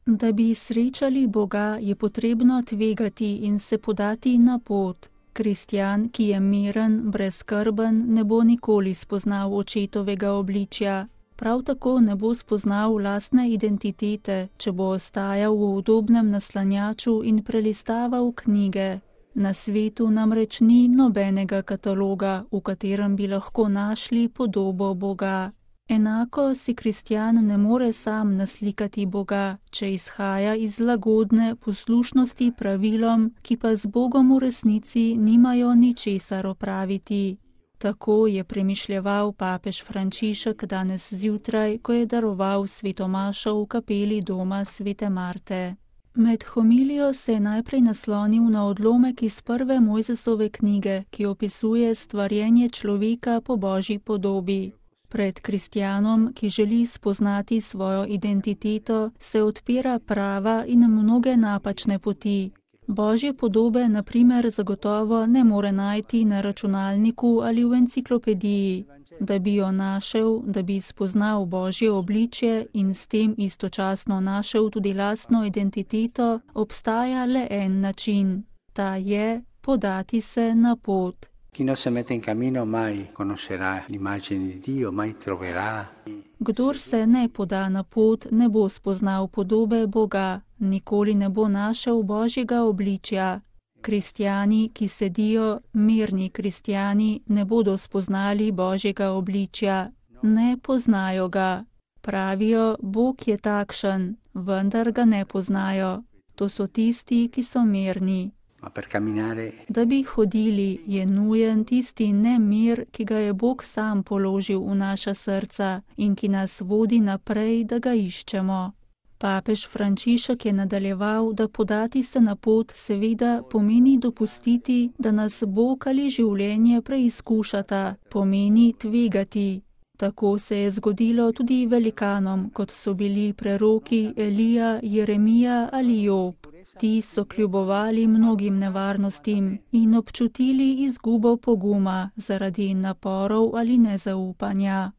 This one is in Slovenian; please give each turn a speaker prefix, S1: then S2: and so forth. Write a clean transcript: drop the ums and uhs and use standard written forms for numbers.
S1: Da bi srečali Boga, je potrebno tvegati in se podati na pot. Kristjan, ki je miren, brezskrben, ne bo nikoli spoznal očetovega obličja. Prav tako ne bo spoznal lastne identitete, če bo ostajal v udobnem naslanjaču in prelistaval knjige. Na svetu namreč ni nobenega kataloga, v katerem bi lahko našli podobo Boga. Enako si kristjan ne more sam naslikati Boga, če izhaja iz lagodne poslušnosti pravilom, ki pa z Bogom v resnici nimajo ničesar opraviti. Tako je premišljeval papež Frančišek danes zjutraj, ko je daroval svetomašo v kapeli doma svete Marte. Med homilijo se je najprej naslonil na odlomek iz prve Mojzesove knjige, ki opisuje stvarjenje človeka po Božji podobi. Pred kristjanom, ki želi spoznati svojo identiteto, se odpira prava in mnoge napačne poti. Božje podobe, na primer, zagotovo ne more najti na računalniku ali v enciklopediji. Da bi jo našel, da bi spoznal Božje obličje in s tem istočasno našel tudi lastno identiteto, obstaja le en način. Ta je podati se na pot. Kdor se ne poda na pot, ne bo spoznal podobe Boga, nikoli ne bo našel Božjega obličja. Kristjani, ki sedijo, mirni kristjani, ne bodo spoznali Božjega obličja. Ne poznajo ga. Pravijo, Bog je takšen, vendar ga ne poznajo. To so tisti, ki so mirni. Da bi hodili, je nujen tisti nemir, ki ga je Bog sam položil v naša srca in ki nas vodi naprej, da ga iščemo. Papež Frančišek je nadaljeval, da podati se na pot seveda pomeni dopustiti, da nas Bog ali življenje preizkušata, pomeni tvegati. Tako se je zgodilo tudi velikanom, kot so bili preroki Elija, Jeremija ali Job. Ti so kljubovali mnogim nevarnostim in občutili izgubo poguma zaradi naporov ali nezaupanja.